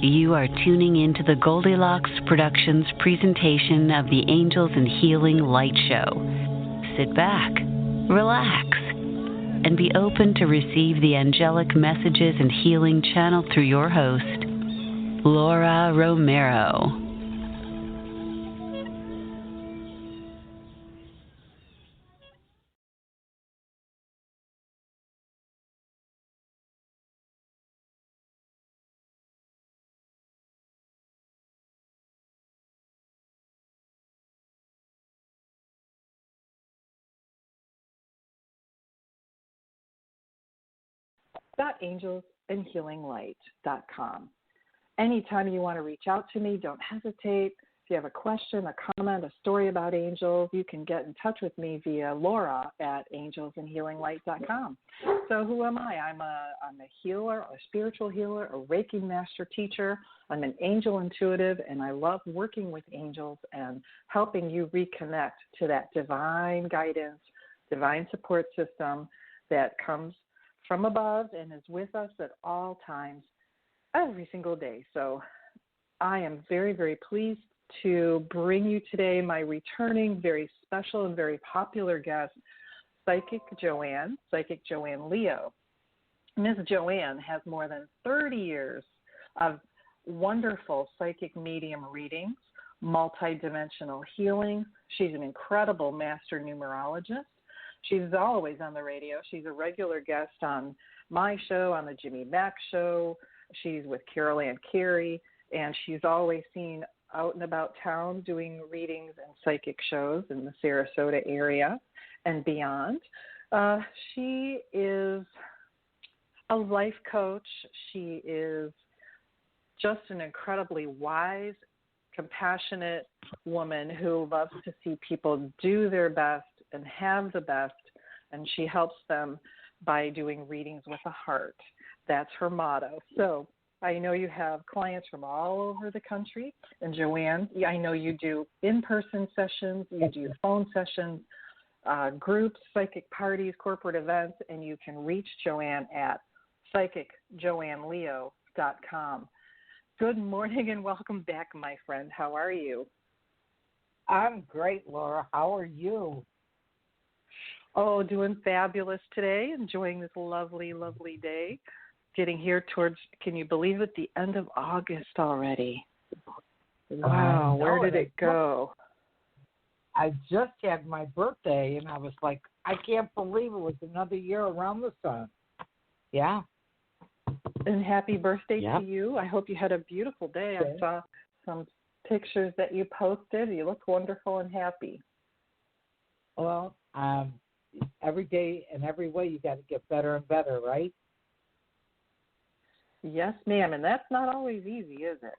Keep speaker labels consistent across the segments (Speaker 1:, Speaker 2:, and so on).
Speaker 1: You are tuning into the Goldilocks Productions presentation of the Angels and Healing Light Show. Sit back, relax, and be open to receive the angelic messages and healing channeled through your host, Laura Romeiro.
Speaker 2: AngelsandHealingLight.com. Anytime you want to reach out to me, don't hesitate. If you have a question, a comment, a story about angels, you can get in touch with me via Laura at AngelsandHealingLight.com. So who am I? I'm a healer, a spiritual healer, a Reiki master teacher. I'm an angel intuitive, and I love working with angels and helping you reconnect to that divine guidance, divine support system that comes from above and is with us at all times, every single day. So I am very, very pleased to bring you today my returning, very special and very popular guest, Psychic Joanne Leo. Ms. Joanne has more than 30 years of wonderful psychic medium readings, multidimensional healing. She's an incredible master numerologist. She's always on the radio. She's a regular guest on my show, on the Jimmy Mack Show. She's with Carol Ann Carey, and she's always seen out and about town doing readings and psychic shows in the Sarasota area and beyond. She is a life coach. She is just an incredibly wise, compassionate woman who loves to see people do their best and have the best, and she helps them by doing readings with a heart. That's her motto. So I know you have clients from all over the country, and Joanne, I know you do in-person sessions, you do phone sessions, groups, psychic parties, corporate events, and you can reach Joanne at psychicjoanneleo.com. Good morning and welcome back, my friend. How are you?
Speaker 3: I'm great, Laura. How are you?
Speaker 2: Oh, doing fabulous today, enjoying this lovely, lovely day. Getting here towards, can you believe it, the end of August already. Wow, where did it go?
Speaker 3: I just had my birthday, and I was like, I can't believe it was another year around the sun. Yeah.
Speaker 2: And happy birthday to you. I hope you had a beautiful day. I saw some pictures that you posted. You look wonderful and happy.
Speaker 3: Well, every day and every way you got to get better and better, right?
Speaker 2: Yes, ma'am, and that's not always easy, is it?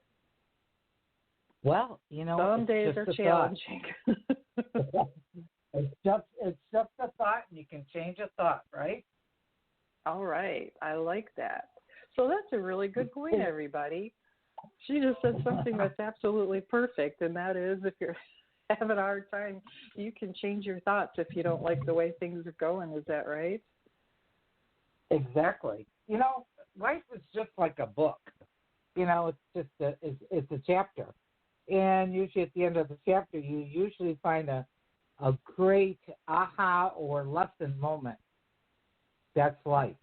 Speaker 3: Well,
Speaker 2: some days are challenging.
Speaker 3: It's just a thought, and you can change a thought, right?
Speaker 2: All right, I like that. So that's a really good point, everybody. She just said something that's absolutely perfect, and that is if you're having a hard time, you can change your thoughts if you don't like the way things are going. Is that right?
Speaker 3: Exactly. Life is just like a book. It's just it's a chapter, and usually at the end of the chapter, you usually find a great aha or lesson moment. That's life.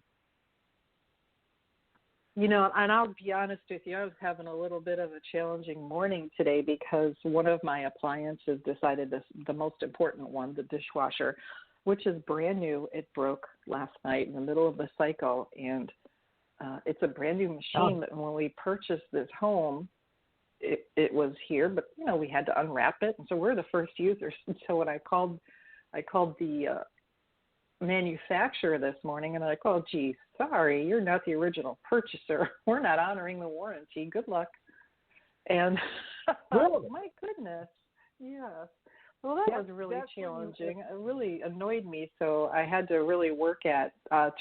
Speaker 2: And I'll be honest with you, I was having a little bit of a challenging morning today because one of my appliances decided the most important one, the dishwasher, which is brand new. It broke last night in the middle of the cycle, and it's a brand new machine. But when we purchased this home, it was here, but we had to unwrap it, and so we're the first users. And so when I called the manufacturer this morning, and I'm like, oh, gee, sorry, you're not the original purchaser. We're not honoring the warranty. Good luck. And
Speaker 3: really?
Speaker 2: My goodness, yes. Well, that was really challenging. It really annoyed me, so I had to really work at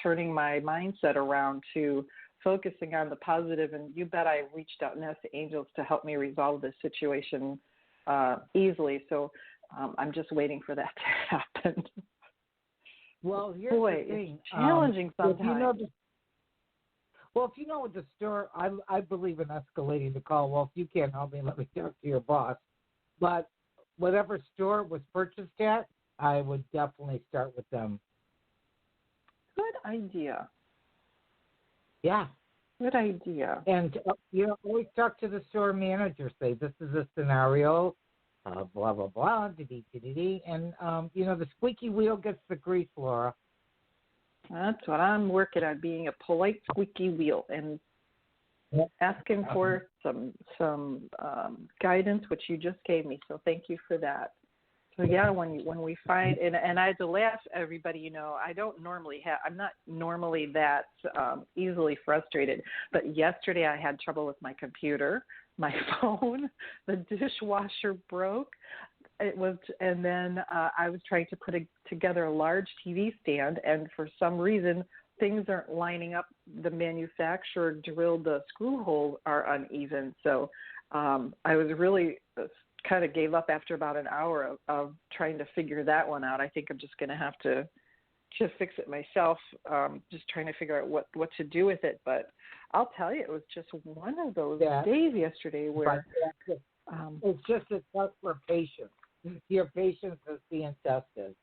Speaker 2: turning my mindset around to focusing on the positive, and you bet I reached out and asked the angels to help me resolve this situation easily, so I'm just waiting for that to happen.
Speaker 3: Well, here's
Speaker 2: the thing. It's challenging sometimes.
Speaker 3: Well, if you know what the store, I believe in escalating the call. Well, if you can't help me, let me talk to your boss. But whatever store it was purchased at, I would definitely start with them.
Speaker 2: Good idea.
Speaker 3: Yeah.
Speaker 2: Good idea.
Speaker 3: And, always talk to the store manager. Say, this is a scenario, blah, blah, blah, dee-dee-dee-dee. And, the squeaky wheel gets the grease, Laura.
Speaker 2: That's what I'm working on, being a polite squeaky wheel and asking for some guidance, which you just gave me. So thank you for that. So yeah, when we find and I had to laugh, everybody, I'm not normally that easily frustrated. But yesterday I had trouble with my computer, my phone, the dishwasher broke. And then I was trying to put together a large TV stand, and for some reason things aren't lining up. The manufacturer drilled the screw holes are uneven, so I was really kind of gave up after about an hour of trying to figure that one out. I think I'm just going to have to fix it myself, just trying to figure out what to do with it. But I'll tell you, it was just one of those days yesterday where
Speaker 3: it's just a test for patience. Your patience is being tested.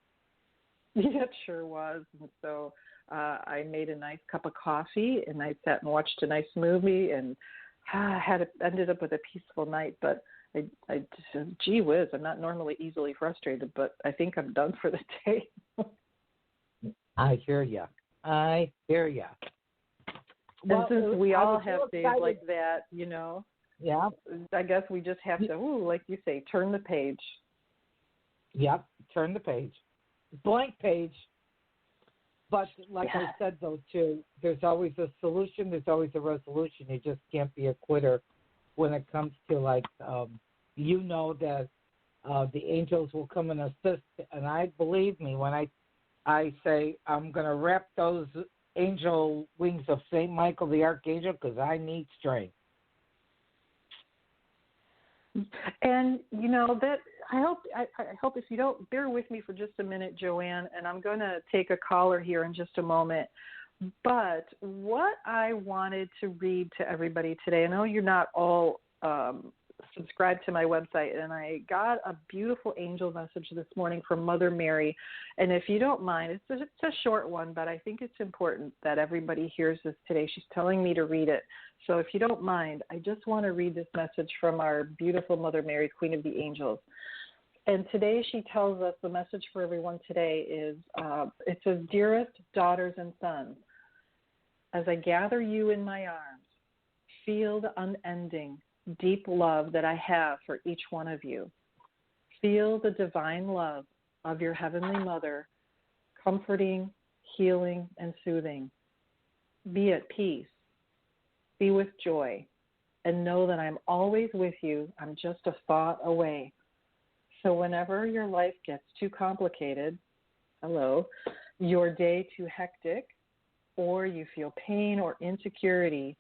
Speaker 2: Yeah, it sure was. And so I made a nice cup of coffee, and I sat and watched a nice movie, and ended up with a peaceful night. But I just, gee whiz, I'm not normally easily frustrated, but I think I'm done for the day.
Speaker 3: I hear you.
Speaker 2: And since we all have days like that,
Speaker 3: yeah,
Speaker 2: I guess we just have to, like you say, turn the page.
Speaker 3: Yep, turn the page. Blank page. But like I said, though, too, there's always a solution. There's always a resolution. You just can't be a quitter when it comes to, like, that the angels will come and assist. And believe me, when I say I'm going to wrap those angel wings of St. Michael the Archangel, because I need strength.
Speaker 2: And that I hope if you don't bear with me for just a minute, Joanne, and I'm going to take a caller here in just a moment. But what I wanted to read to everybody today, I know you're not all subscribed to my website, and I got a beautiful angel message this morning from Mother Mary. And if you don't mind, it's a short one, but I think it's important that everybody hears this today. She's telling me to read it. So if you don't mind, I just want to read this message from our beautiful Mother Mary, Queen of the Angels. And today she tells us the message for everyone today is, it says, "Dearest daughters and sons, as I gather you in my arms, feel the unending, deep love that I have for each one of you. Feel the divine love of your Heavenly Mother, comforting, healing, and soothing. Be at peace. Be with joy, and know that I'm always with you. I'm just a thought away. So whenever your life gets too complicated, your day too hectic, or you feel pain or insecurity,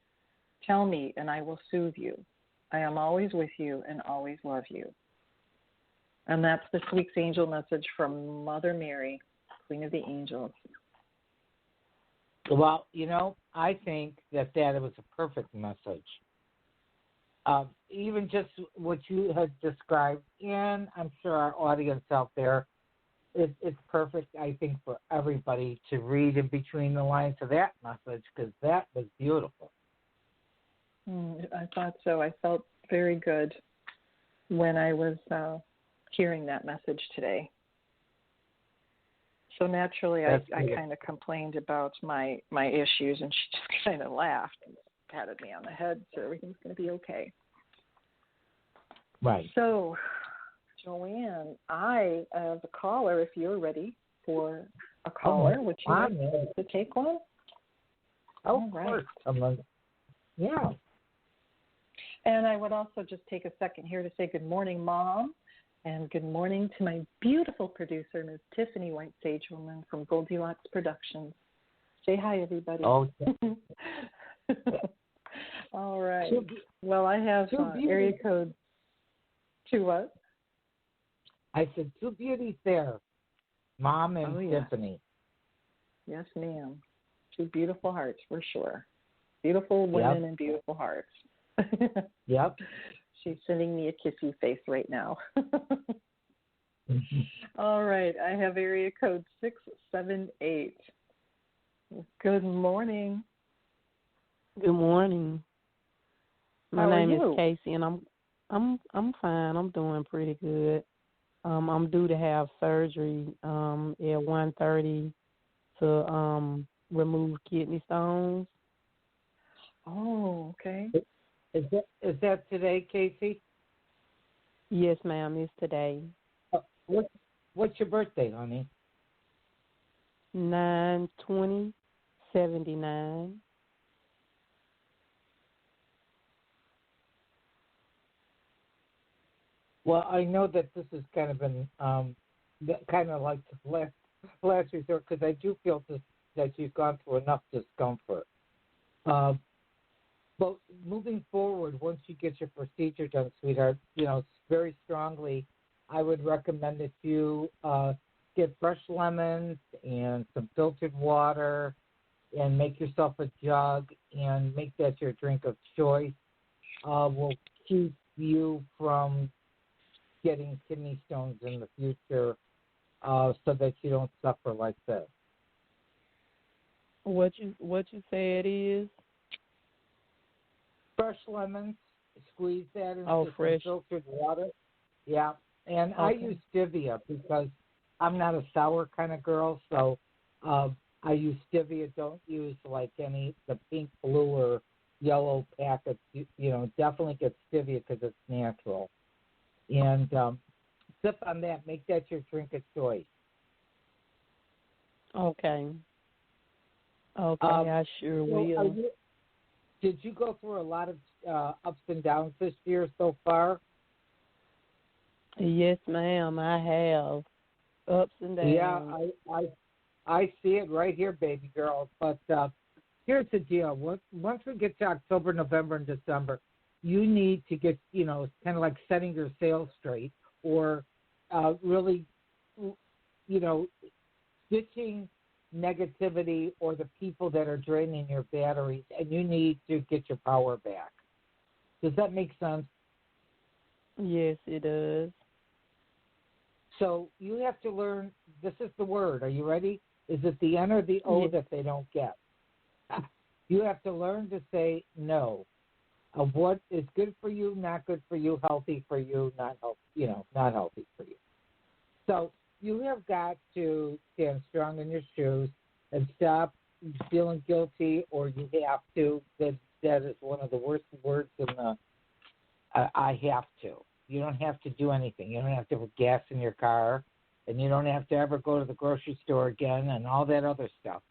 Speaker 2: tell me and I will soothe you. I am always with you and always love you." And that's this week's angel message from Mother Mary, Queen of the Angels.
Speaker 3: Well, I think that was a perfect message. Even just what you had described, and I'm sure our audience out there, it's perfect, I think, for everybody to read in between the lines of that message, because that was beautiful.
Speaker 2: I thought so. I felt very good when I was hearing that message today. So naturally, I kind of complained about my issues, and she just kind of laughed and patted me on the head, so everything's going to be okay.
Speaker 3: Right.
Speaker 2: So, Joanne, I have a caller. If you're ready for a caller, would you like to take one?
Speaker 3: Oh, right. Of course. Yeah.
Speaker 2: And I would also just take a second here to say good morning, Mom. And good morning to my beautiful producer, Ms. Tiffany White Sagewoman from Goldilocks Productions. Say hi, everybody.
Speaker 3: Oh,
Speaker 2: all right. Well, I have area code 2 what?
Speaker 3: I said 2 beauties there, Mom and Tiffany.
Speaker 2: Yes, ma'am. 2 beautiful hearts, for sure. Beautiful women and beautiful hearts.
Speaker 3: Yep.
Speaker 2: She's sending me a kissy face right now. All right. I have area code 678. Good morning.
Speaker 4: Good morning. My name is Casey, and I'm fine. I'm doing pretty good. I'm due to have surgery at 1:30 to remove kidney stones.
Speaker 2: Oh, okay.
Speaker 3: Is that today, Casey?
Speaker 4: Yes, ma'am. It's today.
Speaker 3: What's your birthday, honey?
Speaker 4: 9/20/79.
Speaker 3: Well, I know that this has kind of been kind of like the last resort, because I do feel that you've gone through enough discomfort. But moving forward, once you get your procedure done, sweetheart, very strongly, I would recommend that you get fresh lemons and some filtered water and make yourself a jug and make that your drink of choice. Will keep you from getting kidney stones in the future, so that you don't suffer like this.
Speaker 4: What you say it is?
Speaker 3: Fresh lemons, squeeze that into some
Speaker 4: fresh
Speaker 3: filtered water. Yeah, and
Speaker 4: okay.
Speaker 3: I use stevia because I'm not a sour kind of girl, so I use stevia. Don't use like the pink, blue, or yellow packets. Definitely get stevia because it's natural. And sip on that. Make that your drink of choice.
Speaker 4: Okay. I sure will.
Speaker 3: Did you go through a lot of ups and downs this year so far?
Speaker 4: Yes, ma'am. I have ups and downs.
Speaker 3: Yeah, I see it right here, baby girl. But here's the deal. Once we get to October, November, and December, you need to get, it's kind of like setting your sails straight, or really, ditching negativity or the people that are draining your batteries, and you need to get your power back. Does that make sense?
Speaker 4: Yes, it does.
Speaker 3: So you have to learn, this is the word. Are you ready? Is it the N or the O that they don't get? You have to learn to say no. Of what is good for you, not good for you, healthy for you, not healthy for you. So you have got to stand strong in your shoes and stop feeling guilty, or you have to. That is one of the worst words in the. I have to. You don't have to do anything. You don't have to put gas in your car, and you don't have to ever go to the grocery store again, and all that other stuff.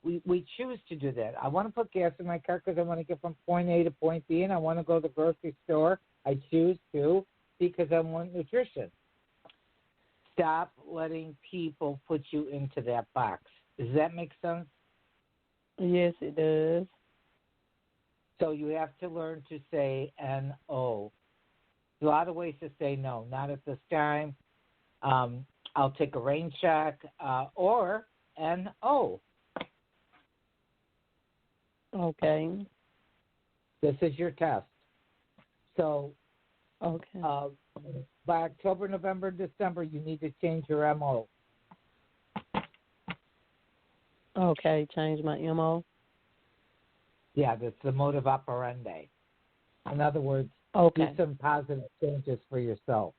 Speaker 3: We choose to do that. I want to put gas in my car because I want to get from point A to point B, and I want to go to the grocery store. I choose to because I want nutrition. Stop letting people put you into that box. Does that make sense?
Speaker 4: Yes, it does.
Speaker 3: So you have to learn to say no. There's a lot of ways to say no. Not at this time. I'll take a rain check, or no.
Speaker 4: Okay.
Speaker 3: This is your test. So,
Speaker 4: okay.
Speaker 3: By October, November, December, you need to change your MO.
Speaker 4: Okay, change my MO.
Speaker 3: Yeah, that's the modus operandi. In other words, do some positive changes for yourself.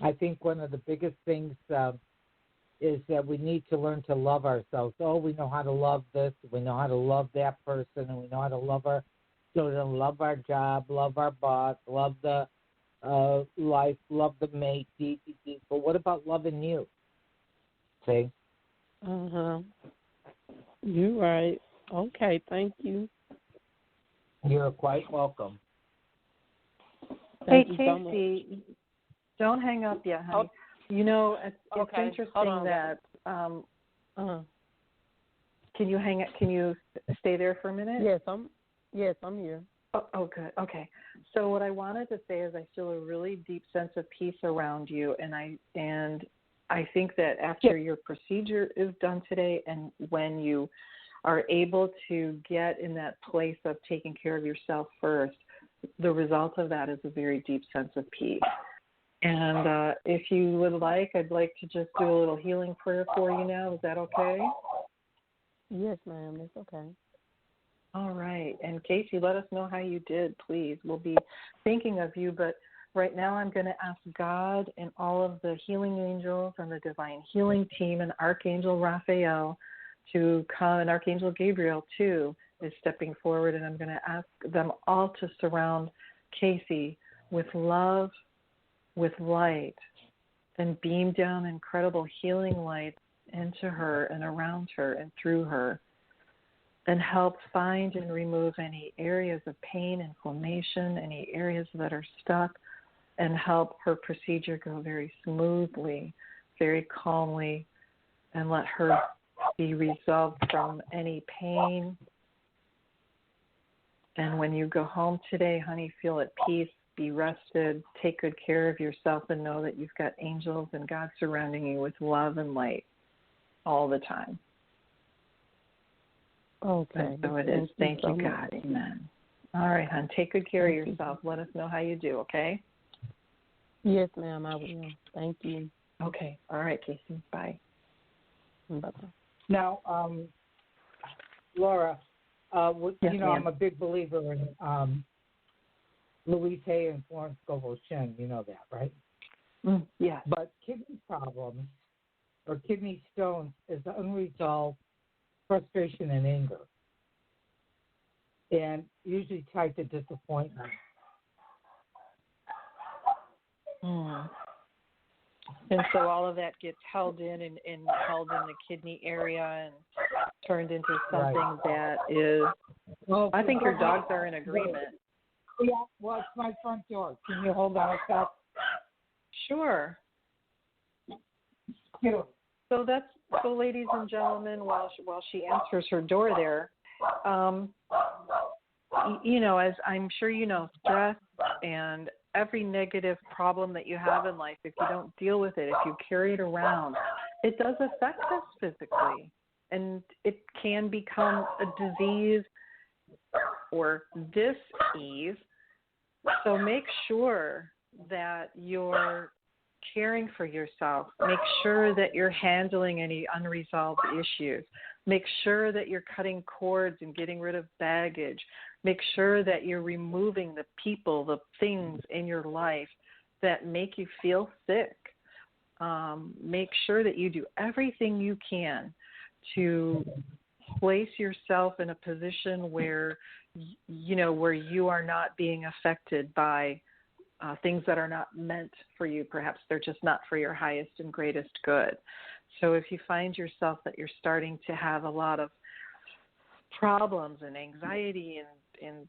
Speaker 3: I think one of the biggest things is that we need to learn to love ourselves. Oh, we know how to love this, we know how to love that person, and we know how to love our children, love our job, love our boss, love the life, love the mate, but what about loving you? See?
Speaker 4: You're right. Okay, thank you.
Speaker 3: You're quite welcome.
Speaker 2: Hey, Casey, don't hang up yet, honey. It's interesting that. Can you hang it? Can you stay there for a minute?
Speaker 4: Yes, I'm here.
Speaker 2: Oh, good. Okay. So what I wanted to say is I feel a really deep sense of peace around you, and I think that after your procedure is done today, and when you are able to get in that place of taking care of yourself first, the result of that is a very deep sense of peace. And if you would like, I'd like to just do a little healing prayer for you now. Is that okay?
Speaker 4: Yes, ma'am. It's okay.
Speaker 2: All right. And Casey, let us know how you did, please. We'll be thinking of you, but right now I'm going to ask God and all of the healing angels and the divine healing team and Archangel Raphael to come, and Archangel Gabriel, too, is stepping forward, and I'm going to ask them all to surround Casey with love, with light, and beam down incredible healing light into her and around her and through her, and help find and remove any areas of pain, inflammation, any areas that are stuck, and help her procedure go very smoothly, very calmly, and let her be resolved from any pain. And when you go home today, honey, feel at peace, be rested, take good care of yourself, and know that you've got angels and God surrounding you with love and light all the time.
Speaker 4: Okay.
Speaker 2: And so it is. Thank you, God. Amen. All right, hon. Take good care of yourself. Let us know how you do, okay?
Speaker 4: Yes, ma'am, I will. Thank you.
Speaker 2: Okay. All right, Casey. Bye.
Speaker 4: Bye-bye.
Speaker 3: Now, Laura,
Speaker 2: yes,
Speaker 3: you know,
Speaker 2: ma'am.
Speaker 3: I'm a big believer in Louise Hay and Florence Scovel Shen. You know that, right?
Speaker 2: Yes.
Speaker 3: But kidney problems or kidney stones is unresolved frustration and anger, and usually tied to disappointment.
Speaker 2: And so all of that gets held in and held in the kidney area and turned into something that is, well, I think your dogs are in agreement.
Speaker 3: Yeah, well, it's my front door. Can you hold on a sec?
Speaker 2: Sure. So ladies and gentlemen, while she answers her door there, you know, as I'm sure you know, stress and every negative problem that you have in life, if you don't deal with it, if you carry it around, it does affect us physically. And it can become a disease or dis-ease. So make sure that you're caring for yourself. Make sure that you're handling any unresolved issues. Make sure that you're cutting cords and getting rid of baggage. Make sure that you're removing the people, the things in your life that make you feel sick. Make sure that you do everything you can to place yourself in a position where, you know, where you are not being affected by things that are not meant for you. Perhaps they're just not for your highest and greatest good. So if you find yourself that you're starting to have a lot of problems and anxiety and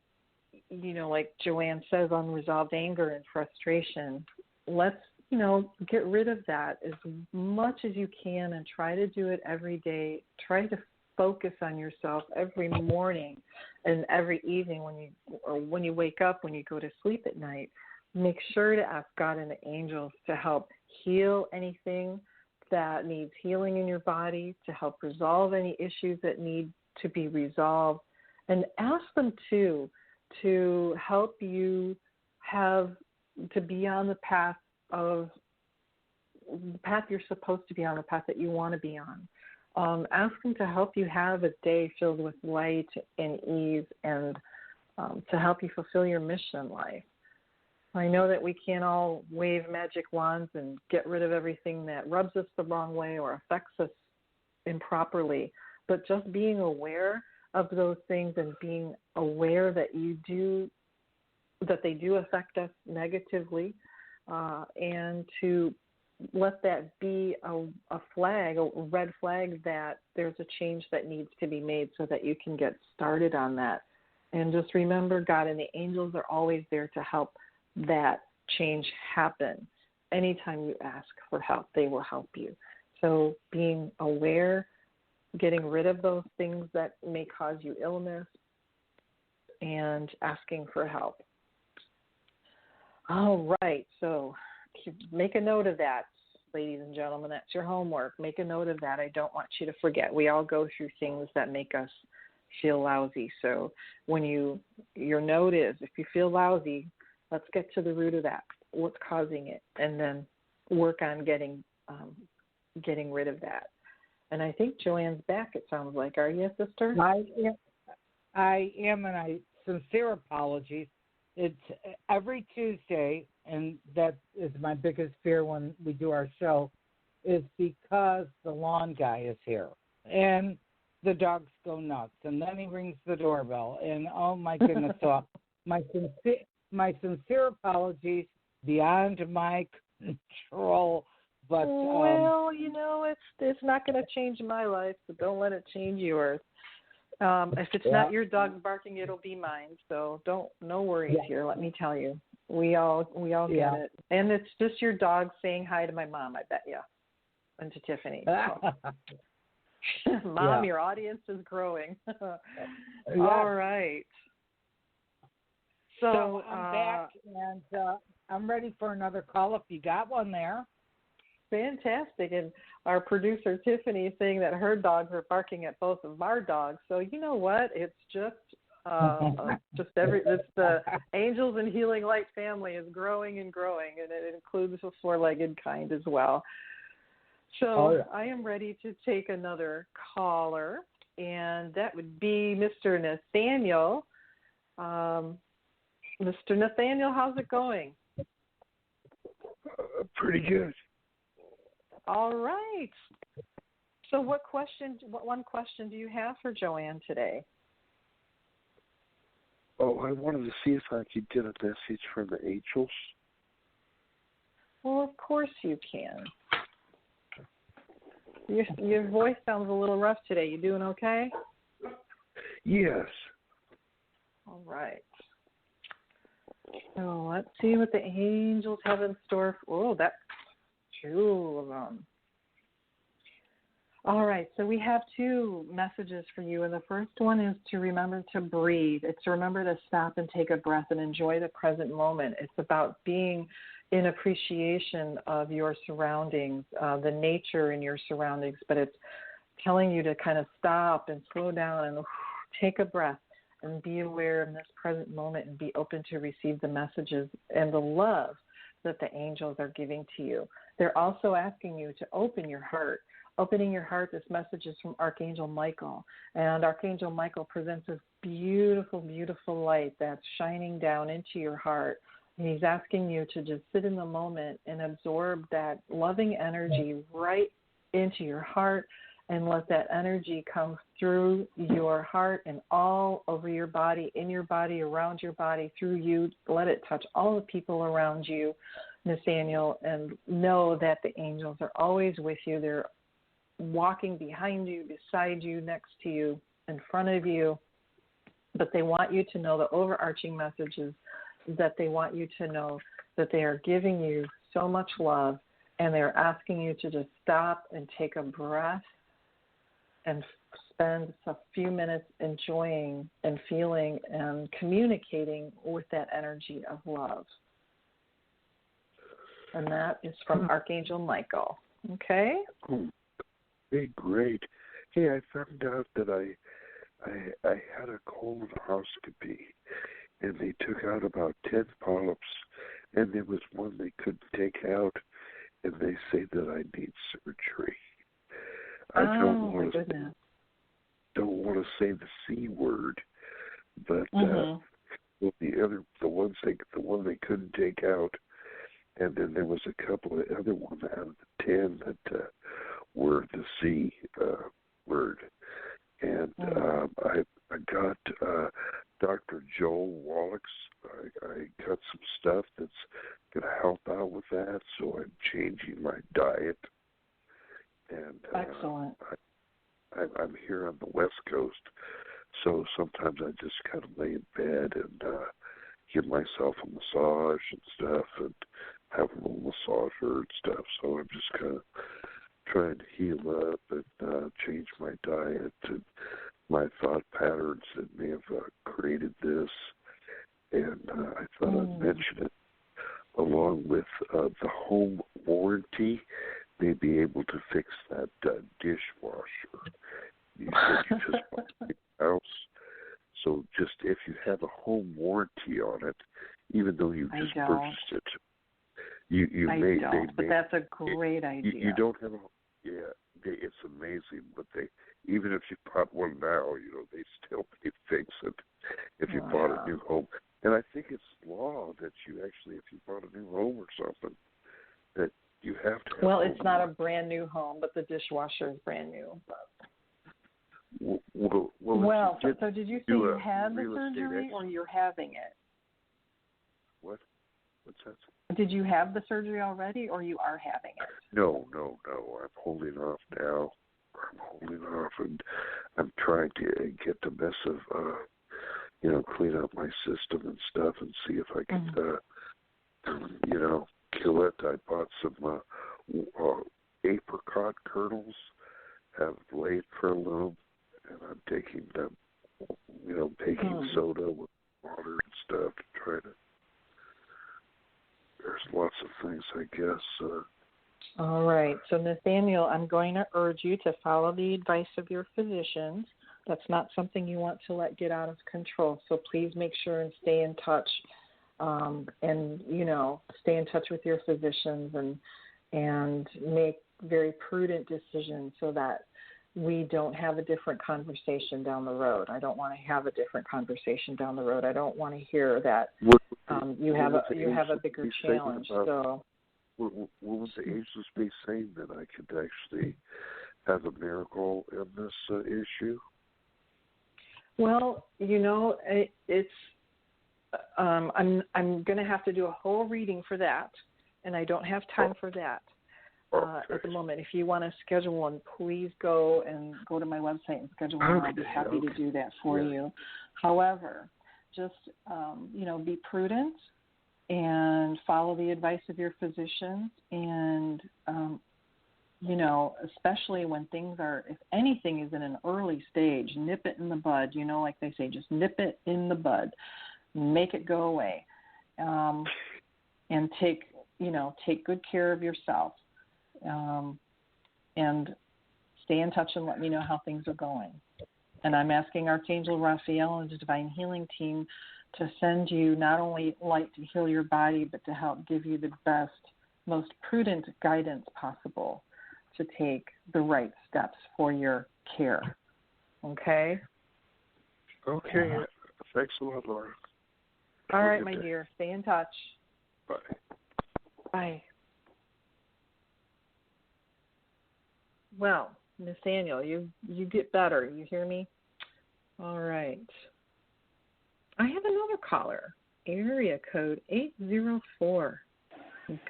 Speaker 2: you know, like Joanne says, unresolved anger and frustration, let's, you know, get rid of that as much as you can and try to do it every day. Try to focus on yourself every morning and every evening when you wake up, when you go to sleep at night. Make sure to ask God and the angels to help heal anything that needs healing in your body, to help resolve any issues that need to be resolved, and ask them to help you to be on the path you're supposed to be on, the path that you want to be on. Ask them to help you have a day filled with light and ease, and to help you fulfill your mission in life. I know that we can't all wave magic wands and get rid of everything that rubs us the wrong way or affects us improperly, but just being aware of those things and being aware that they do affect us negatively, and to let that be a flag, a red flag, that there's a change that needs to be made so that you can get started on that. And just remember, God and the angels are always there to help that change happen. Anytime you ask for help, they will help you. So being aware, getting rid of those things that may cause you illness, and asking for help. All right, so make a note of that, ladies and gentlemen. That's your homework. Make a note of that. I don't want you to forget. We all go through things that make us feel lousy. So when your note is, if you feel lousy, let's get to the root of that. What's causing it? And then work on getting rid of that. And I think Joanne's back, it sounds like. Are you, sister?
Speaker 3: I am, and I sincere apologies. It's every Tuesday, and that is my biggest fear when we do our show, is because the lawn guy is here. And the dogs go nuts. And then he rings the doorbell. And, oh, my goodness. So my sincere apologies, beyond my control. But
Speaker 2: well, it's not going to change my life, so don't let it change yours. If it's not your dog barking, it'll be mine. So no worries here. Let me tell you, we all get it, and it's just your dog saying hi to my mom. I bet you, and to Tiffany. So. Mom, your audience is growing. All right.
Speaker 3: So I'm back, and I'm ready for another call if you got one there.
Speaker 2: Fantastic. And our producer, Tiffany, is saying that her dogs are barking at both of our dogs. So you know what? It's just it's the Angels and Healing Light family is growing and growing, and it includes the four-legged kind as well. So I am ready to take another caller, and that would be Mr. Nathaniel. Mr. Nathaniel, how's it going?
Speaker 5: Pretty good.
Speaker 2: All right. So what one question do you have for Joanne today?
Speaker 5: Oh, I wanted to see if I could get a message from the angels.
Speaker 2: Well, of course you can. Your voice sounds a little rough today. You doing okay?
Speaker 5: Yes.
Speaker 2: All right. So let's see what the angels have in store. That's 2 of them. All right, so we have 2 messages for you, and the first one is to remember to breathe. It's to remember to stop and take a breath and enjoy the present moment. It's about being in appreciation of your surroundings, the nature in your surroundings, but it's telling you to kind of stop and slow down and take a breath and be aware of this present moment and be open to receive the messages and the love that the angels are giving to you. They're also asking you to open your heart. Opening your heart, this message is from Archangel Michael. And Archangel Michael presents this beautiful, beautiful light that's shining down into your heart. And he's asking you to just sit in the moment and absorb that loving energy right into your heart and let that energy come through your heart and all over your body, in your body, around your body, through you. Let it touch all the people around you, Nathaniel, and know that the angels are always with you. They're walking behind you, beside you, next to you, in front of you. But they want you to know the overarching messages that they want you to know that they are giving you so much love, and they're asking you to just stop and take a breath and spend a few minutes enjoying and feeling and communicating with that energy of love. And that is from Archangel Michael. Okay?
Speaker 5: Hey, great. Hey, I found out that I had a colonoscopy, and they took out about 10 polyps, and there was one they couldn't take out, and they say that I need surgery. I don't want to say the C word, but the one they couldn't take out, and then there was a couple of other ones out of the 10 that were the C word, and I got Dr. Joel Wallach's. I got some stuff that's going to help out with that, so I'm changing my diet. And
Speaker 2: excellent.
Speaker 5: I'm here on the West Coast, so sometimes I just kind of lay in bed and give myself a massage and stuff, and have a little massager and stuff. So I'm just kind of trying to heal up and change my diet and my thought patterns that may have created this. And I thought I'd mention it along with the home warranty. May be able to fix that dishwasher. You said you just house. So just if you have a home warranty on it, even though you just purchased it, you may.
Speaker 2: But that's a great idea.
Speaker 5: You don't have a. Yeah, it's amazing. But even if you bought one now, they still may fix it if you bought a new home. And I think it's law that you actually, if you bought a new home or something, that you have to have.
Speaker 2: Well, it's not a brand new home, but the dishwasher is brand new. Well, so did you say you had the surgery or you're having it?
Speaker 5: What? What's that?
Speaker 2: Did you have the surgery already or you are having it?
Speaker 5: No. I'm holding off now. And I'm trying to get the mess of, clean up my system and stuff and see if I can, kill it. I bought some apricot kernels, have laid for a little, and I'm taking them, baking soda with water and stuff to try to. There's lots of things, I guess.
Speaker 2: All right. So, Nathaniel, I'm going to urge you to follow the advice of your physicians. That's not something you want to let get out of control. So please make sure and stay in touch stay in touch with your physicians and make very prudent decisions so that we don't have a different conversation down the road. I don't want to have a different conversation down the road. I don't want to hear that you have a bigger challenge. So,
Speaker 5: what was the angels be saying that I could actually have a miracle in this issue?
Speaker 2: Well, it's. I'm going to have to do a whole reading for that, and I don't have time for that. At the moment. If you want to schedule one, please go to my website and schedule one. I'll be happy to do that for you. However, just be prudent and follow the advice of your physicians, and especially when things are, if anything is in an early stage, nip it in the bud. Like they say, just nip it in the bud, make it go away, and take good care of yourself. And stay in touch and let me know how things are going. And I'm asking Archangel Raphael and the Divine Healing Team to send you not only light to heal your body, but to help give you the best, most prudent guidance possible to take the right steps for your care. Okay?
Speaker 5: Okay. Thanks a lot, Laura.
Speaker 2: All right, my dear. Stay in touch.
Speaker 5: Bye.
Speaker 2: Bye. Well, Nathaniel, you get better. You hear me? All right. I have another caller, area code 804.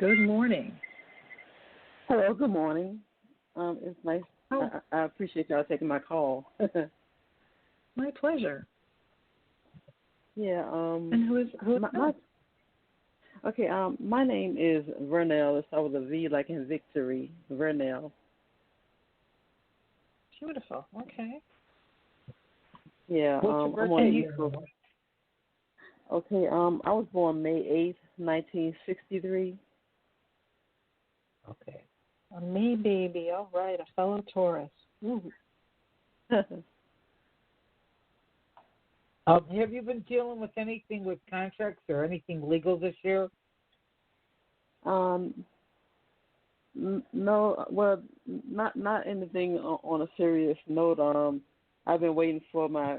Speaker 2: Good morning.
Speaker 6: Hello, good morning. It's nice.
Speaker 2: Oh.
Speaker 6: I appreciate y'all taking my call.
Speaker 2: My pleasure.
Speaker 6: Yeah.
Speaker 2: And who is
Speaker 6: Okay. My name is Vernell. It's with a V like in victory. Vernell.
Speaker 2: Beautiful. Okay.
Speaker 6: Yeah.
Speaker 2: What's your
Speaker 6: I'm on Okay. I was born May 8th, 1963.
Speaker 3: Okay.
Speaker 2: A May baby. All right. A fellow Taurus.
Speaker 3: Have you been dealing with anything with contracts or anything legal this year?
Speaker 6: No, well, not anything on a serious note. I've been waiting for my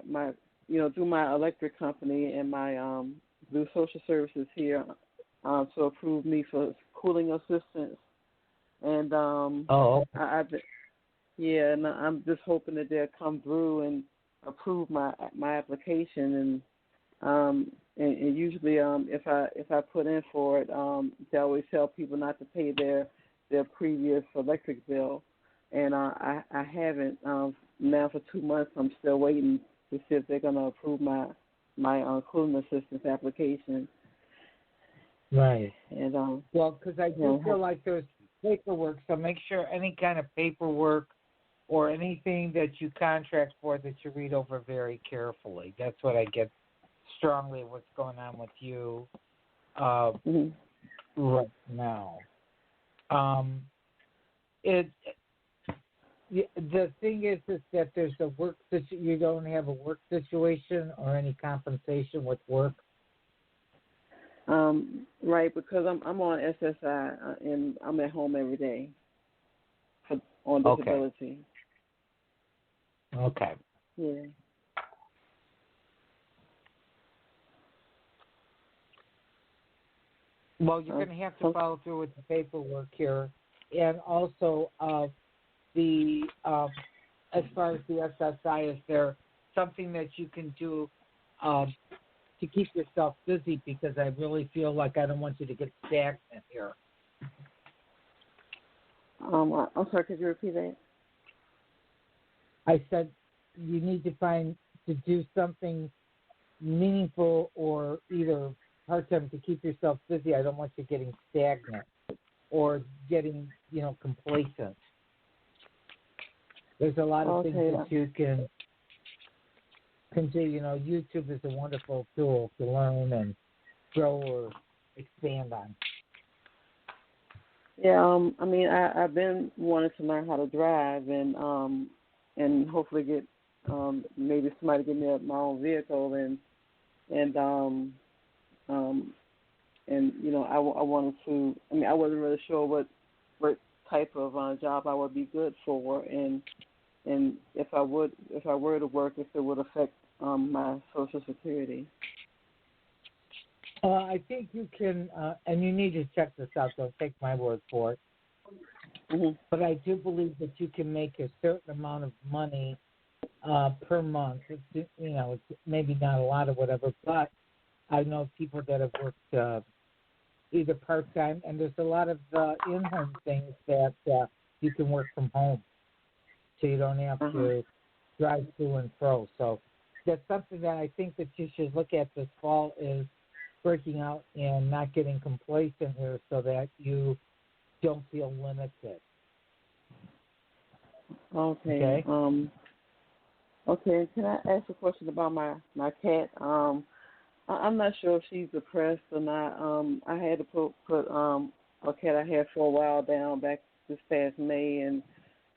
Speaker 6: through my electric company and my through social services here to approve me for cooling assistance. And I've been, and I'm just hoping that they'll come through and approve my application. And usually if I put in for it, they always tell people not to pay their previous electric bill, and I haven't. Now for 2 months, I'm still waiting to see if they're going to approve my cooling assistance application.
Speaker 3: Right.
Speaker 6: And
Speaker 3: because I do feel like there's paperwork, so make sure any kind of paperwork or anything that you contract for that you read over very carefully. That's what I get strongly what's going on with you right now. the thing is that there's a you don't have a work situation or any compensation with work.
Speaker 6: Right, because I'm on SSI and I'm at home every day on disability.
Speaker 3: Okay.
Speaker 6: Yeah.
Speaker 3: Well, you're going to have to follow through with the paperwork here, and also as far as the SSI, is there something that you can do to keep yourself busy? Because I really feel like I don't want you to get stagnant here.
Speaker 6: I'm sorry, could you repeat that?
Speaker 3: I said you need to do something meaningful or either part-time to keep yourself busy. I don't want you getting stagnant or getting, complacent. There's a lot of things that you can do. YouTube is a wonderful tool to learn and grow or expand on.
Speaker 6: Yeah, I've been wanting to learn how to drive and hopefully get maybe somebody give me my own vehicle and I wanted to. I wasn't really sure what type of job I would be good for, and if I were to work, if it would affect my Social Security.
Speaker 3: I think you can, and you need to check this out. Don't take my word for it.
Speaker 6: Mm-hmm.
Speaker 3: But I do believe that you can make a certain amount of money per month. It's maybe not a lot or whatever, but I know people that have worked either part-time, and there's a lot of in-home things that you can work from home, so you don't have to drive to and fro. So that's something that I think that you should look at this fall is breaking out and not getting complacent here so that you don't feel limited.
Speaker 6: Okay. Okay. Can I ask a question about my cat? I'm not sure if she's depressed or not. I had to put a cat I had for a while down back this past May, and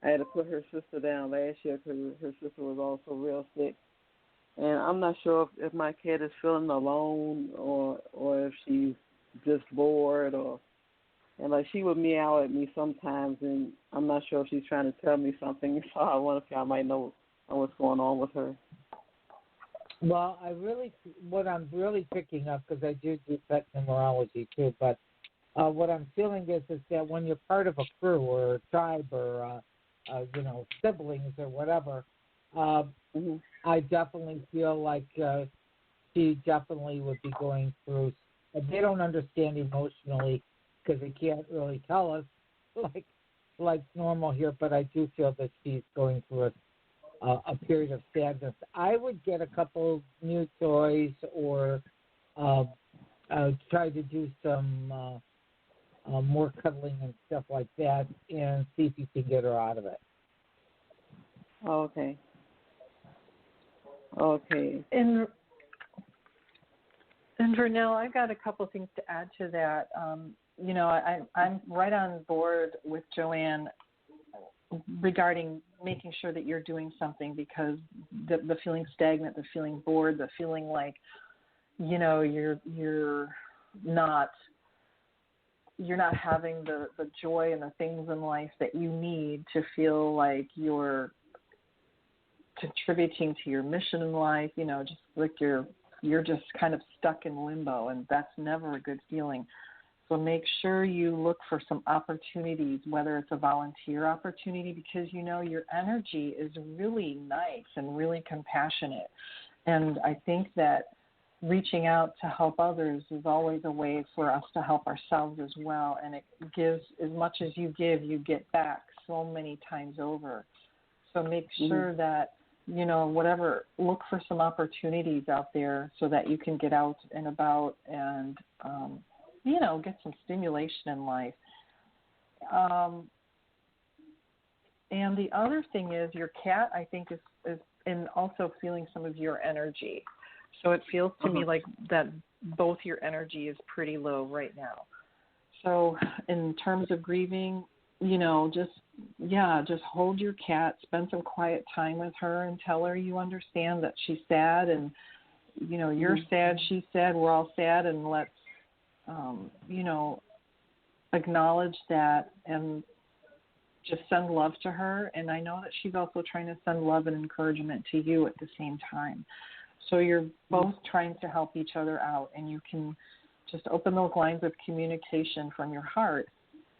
Speaker 6: I had to put her sister down last year because her sister was also real sick. And I'm not sure if my cat is feeling alone or if she's just bored and like she would meow at me sometimes, and I'm not sure if she's trying to tell me something. So I wonder if y'all might know what's going on with her.
Speaker 3: Well, what I'm really picking up, because I do pet numerology too, but what I'm feeling is that when you're part of a crew or a tribe or siblings or whatever, I definitely feel like she definitely would be going through. They don't understand emotionally because they can't really tell us like normal here, but I do feel that she's going through a period of sadness. I would get a couple new toys or try to do some more cuddling and stuff like that and see if you can get her out of it.
Speaker 6: Okay.
Speaker 2: And Vernell, I've got a couple things to add to that. I'm right on board with Joanne regarding making sure that you're doing something, because the feeling stagnant, the feeling bored, the feeling like, you're not having the joy and the things in life that you need to feel like you're contributing to your mission in life, just like you're just kind of stuck in limbo, and that's never a good feeling. So make sure you look for some opportunities, whether it's a volunteer opportunity, because your energy is really nice and really compassionate. And I think that reaching out to help others is always a way for us to help ourselves as well. And it gives, as much as you give, you get back so many times over. So make sure that, look for some opportunities out there so that you can get out and about and, get some stimulation in life. And the other thing is your cat, I think, is in also feeling some of your energy. So it feels to me like that both your energy is pretty low right now. So in terms of grieving, just just hold your cat, spend some quiet time with her, and tell her you understand that she's sad, and you're sad, she's sad, we're all sad, and let's acknowledge that and just send love to her. And I know that she's also trying to send love and encouragement to you at the same time. So you're both trying to help each other out, and you can just open those lines of communication from your heart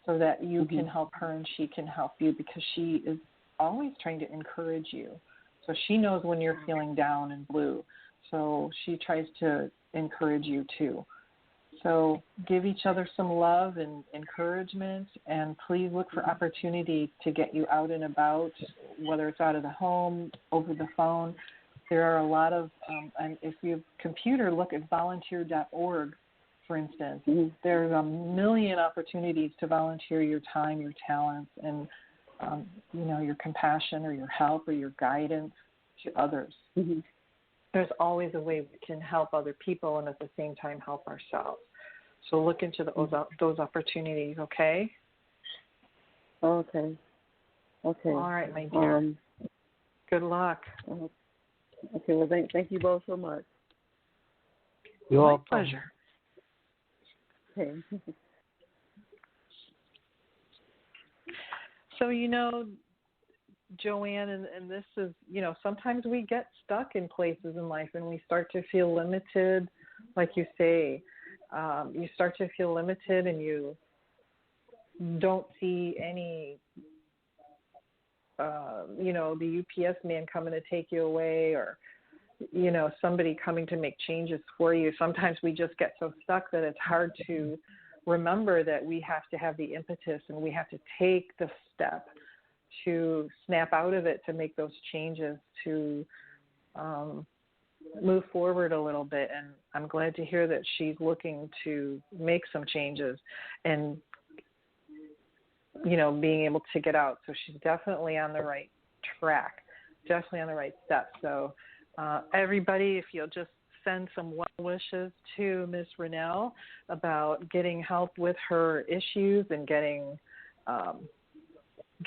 Speaker 2: so that you can help her and she can help you, because she is always trying to encourage you. So she knows when you're feeling down and blue. So she tries to encourage you too. So give each other some love and encouragement, and please look for opportunities to get you out and about, whether it's out of the home, over the phone. There are a lot of, and if you have a computer, look at volunteer.org, for instance. There's a million opportunities to volunteer your time, your talents, and, your compassion or your help or your guidance to others. There's always a way we can help other people and at the same time help ourselves. So look into those opportunities, okay?
Speaker 6: Okay.
Speaker 2: All right, my dear. Good luck.
Speaker 6: Okay, well, thank you both so much.
Speaker 2: My pleasure.
Speaker 6: Okay.
Speaker 2: So, Joanne, and this is, sometimes we get stuck in places in life and we start to feel limited, like you say. You start to feel limited and you don't see any, the UPS man coming to take you away, or, somebody coming to make changes for you. Sometimes we just get so stuck that it's hard to remember that we have to have the impetus and we have to take the step to snap out of it, to make those changes, to move forward a little bit. And I'm glad to hear that she's looking to make some changes and, being able to get out. So she's definitely on the right track, definitely on the right step. So everybody, if you'll just send some well wishes to Miss Rennell about getting help with her issues and getting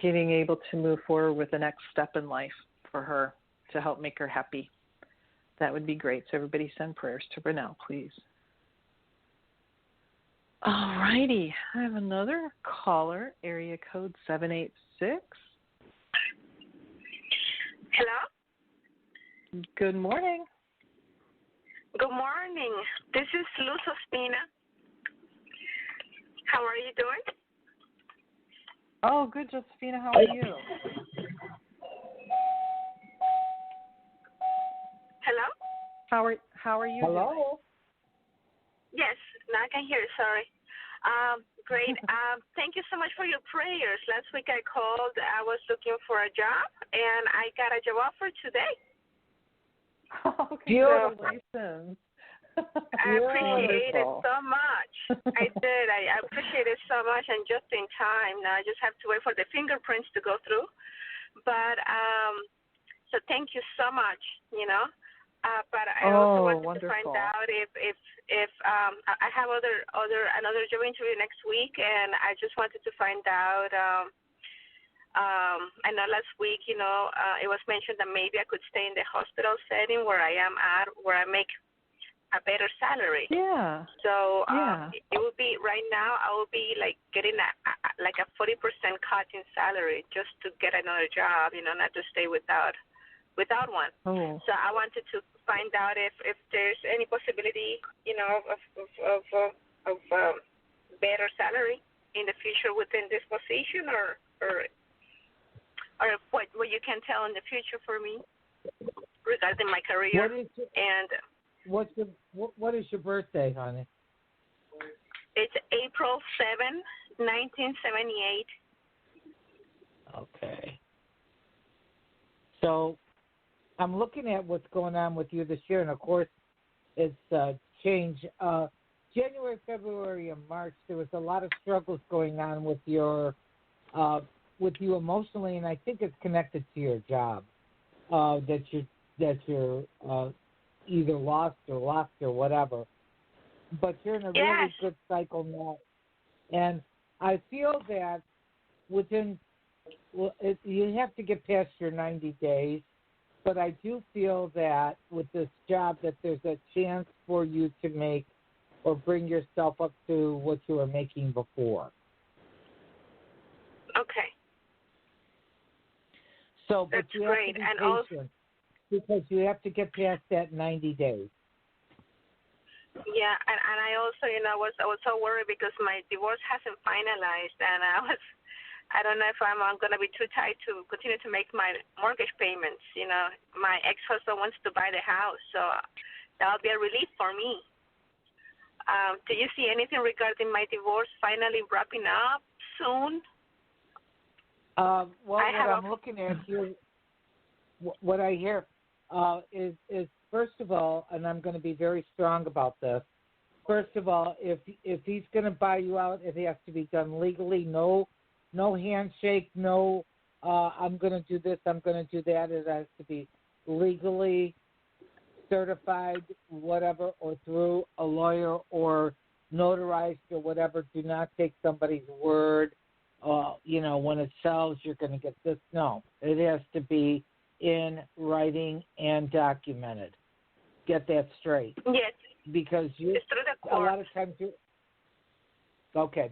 Speaker 2: able to move forward with the next step in life for her to help make her happy. That would be great. So everybody send prayers to Rennell, please. All righty. I have another caller, area code 786.
Speaker 7: Hello?
Speaker 2: Good morning.
Speaker 7: Good morning. This is Luz Ospina. How are you doing?
Speaker 2: Oh, good, Josephina. How are you?
Speaker 7: Hello?
Speaker 2: How are you doing?
Speaker 3: Hello?
Speaker 7: Yes, now I can hear you. Sorry. Great. Thank you so much for your prayers. Last week I called. I was looking for a job, and I got a job offer today.
Speaker 2: Oh, congratulations.
Speaker 7: I appreciate it so much. I did. I appreciate it so much, and just in time. Now I just have to wait for the fingerprints to go through. But so thank you so much. But I also wanted to find out if I have another job interview next week, and I just wanted to find out. I know last week, it was mentioned that maybe I could stay in the hospital setting where I am at, where I make a better salary.
Speaker 2: Yeah.
Speaker 7: So it would be right now. I will be like getting a 40% cut in salary just to get another job. Not to stay without one.
Speaker 2: Oh.
Speaker 7: So I wanted to find out if there's any possibility, of better salary in the future within this position, or what you can tell in the future for me regarding my career.
Speaker 3: What is your birthday, honey?
Speaker 7: It's April 7, 1978.
Speaker 3: Okay. So I'm looking at what's going on with you this year, and of course, it's changed. January, February, and March, there was a lot of struggles going on with you emotionally, and I think it's connected to your job that you're either lost or whatever. But you're in a really good cycle now, and I feel that within Well, you have to get past your 90 days, but I do feel that with this job that there's a chance for you to make or bring yourself up to what you were making before.
Speaker 7: Okay.
Speaker 3: So, but
Speaker 7: that's
Speaker 3: you
Speaker 7: great.
Speaker 3: have to be patient because you have to get past that 90 days.
Speaker 7: Yeah, and I also, I was so worried because my divorce hasn't finalized, and I don't know if I'm going to be too tight to continue to make my mortgage payments. My ex-husband wants to buy the house, so that'll be a relief for me. Do you see anything regarding my divorce finally wrapping up soon?
Speaker 3: Well, what I'm looking at here, what I hear is first of all, and I'm going to be very strong about this. First of all, if he's going to buy you out, it has to be done legally. No handshake. No, I'm going to do this. I'm going to do that. It has to be legally certified, whatever, or through a lawyer or notarized or whatever. Do not take somebody's word. When it sells, you're going to get this. No, it has to be in writing and documented. Get that straight.
Speaker 7: Yes.
Speaker 3: Because
Speaker 7: it's through the court.
Speaker 3: A lot of times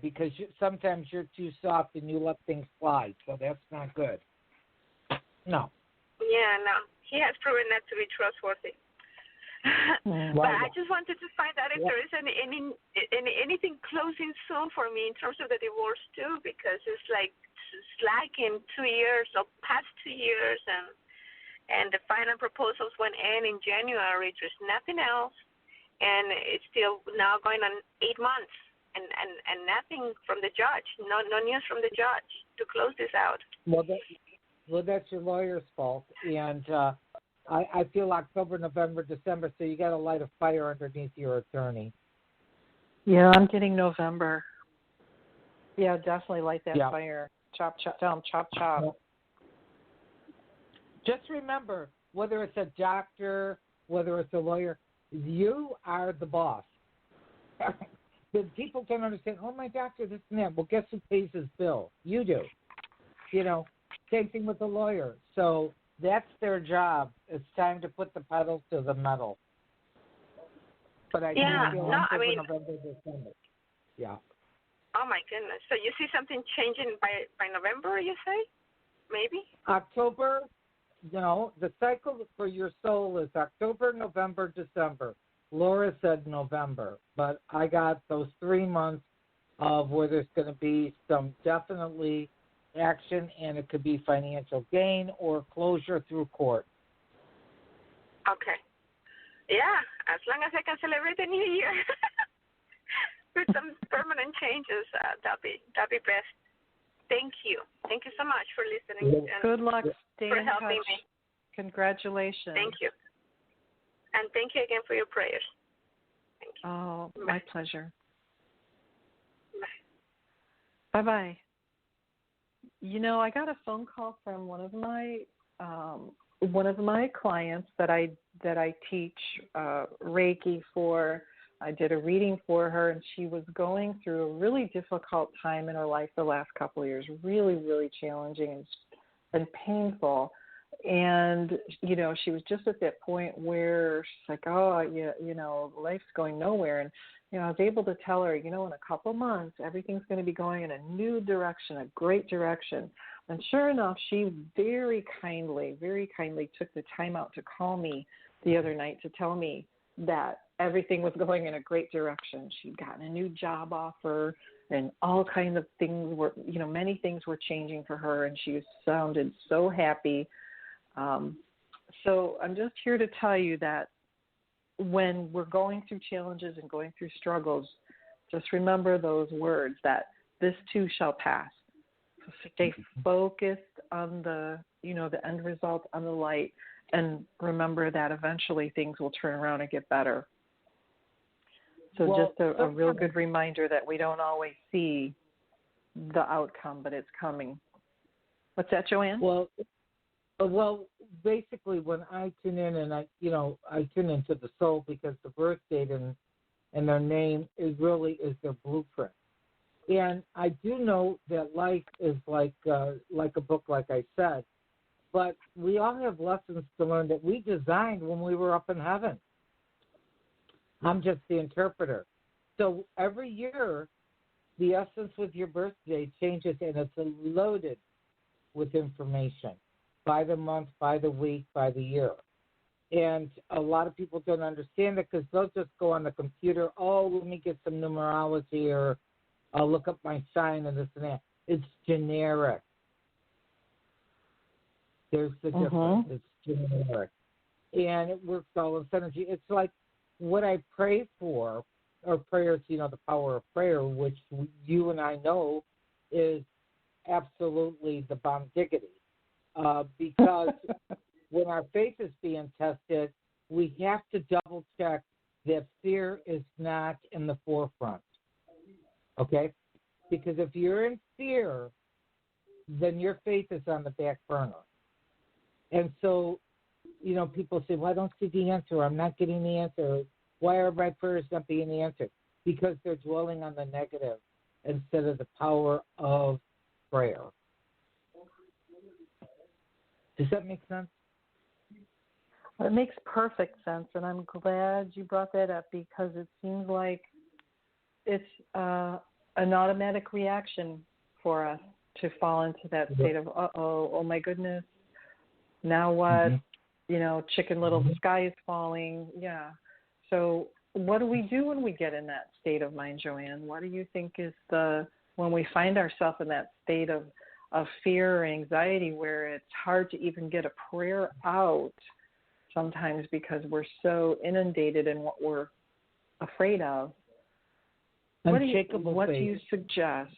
Speaker 3: because sometimes you're too soft and you let things slide, so that's not good. No.
Speaker 7: Yeah, no. He has proven not to be trustworthy. But I just wanted to find out if there is anything closing soon for me in terms of the divorce too, because it's like in 2 years or past 2 years, and the final proposals went in January. There's nothing else, and it's still now going on 8 months, and nothing from the judge. No news from the judge to close this out.
Speaker 3: Well, that's your lawyer's fault, and I feel October, November, December, so you got to light a fire underneath your attorney.
Speaker 2: Yeah, I'm getting November. Yeah, definitely light that fire. Chop, chop, tell them chop, chop.
Speaker 3: Just remember, whether it's a doctor, whether it's a lawyer, you are the boss. The people can understand, oh, my doctor, this and that. Well, guess who pays his bill? You do. Same thing with the lawyer. So that's their job. It's time to put the pedal to the metal. But I November, December. Yeah.
Speaker 7: Oh my goodness! So you see something changing by November? You say? Maybe.
Speaker 3: October. No, the cycle for your soul is October, November, December. Laura said November, but I got those 3 months of where there's going to be some definitely action, and it could be financial gain or closure through court.
Speaker 7: Okay. Yeah, as long as I can celebrate the new year with some permanent changes, that'll be best. Thank you. Thank you so much for listening.
Speaker 2: Good luck. Stay
Speaker 7: for
Speaker 2: in
Speaker 7: helping
Speaker 2: touch.
Speaker 7: me.
Speaker 2: Congratulations.
Speaker 7: Thank you. And thank you again for your prayers. Thank you.
Speaker 2: Oh,
Speaker 7: Bye.
Speaker 2: my pleasure. Bye-bye. I got a phone call from one of my clients that I teach Reiki for. I did a reading for her, and she was going through a really difficult time in her life the last couple of years, really, really challenging and painful. And, she was just at that point where she's like, life's going nowhere. And, I was able to tell her, in a couple months, everything's going to be going in a new direction, a great direction. And sure enough, she very kindly took the time out to call me the other night to tell me that everything was going in a great direction. She'd gotten a new job offer, and all kinds of things were, many things were changing for her, and she sounded so happy. So I'm just here to tell you that when we're going through challenges and going through struggles, just remember those words, that this too shall pass. So stay focused on the end result, on the light, and remember that eventually things will turn around and get better. So just a real good reminder that we don't always see the outcome, but it's coming. What's that, Joanne?
Speaker 3: Well, basically, when I tune in, and I tune into the soul because the birth date and their name is their blueprint. And I do know that life is like a book, like I said, but we all have lessons to learn that we designed when we were up in heaven. I'm just the interpreter. So every year, the essence with your birthday changes, and it's loaded with information by the month, by the week, by the year. And a lot of people don't understand it because they'll just go on the computer, oh, let me get some numerology, or I'll look up my sign and this and that. It's generic. There's the difference. It's generic. And it works all in synergy. It's like what I pray for, or prayers, the power of prayer, which you and I know is absolutely the bomb diggity. Because when our faith is being tested, we have to double check that fear is not in the forefront. Okay? Because if you're in fear, then your faith is on the back burner. And so, people say, well, I don't see the answer. I'm not getting the answer. Why are my prayers not being answered? Because they're dwelling on the negative instead of the power of prayer. Does that make sense?
Speaker 2: It makes perfect sense, and I'm glad you brought that up because it seems like it's an automatic reaction for us to fall into that state of, oh my goodness, now what? Chicken Little, the sky is falling. Yeah. So what do we do when we get in that state of mind, Joanne? What do you think is when we find ourselves in that state of fear or anxiety where it's hard to even get a prayer out sometimes because we're so inundated in what we're afraid of? What do you suggest?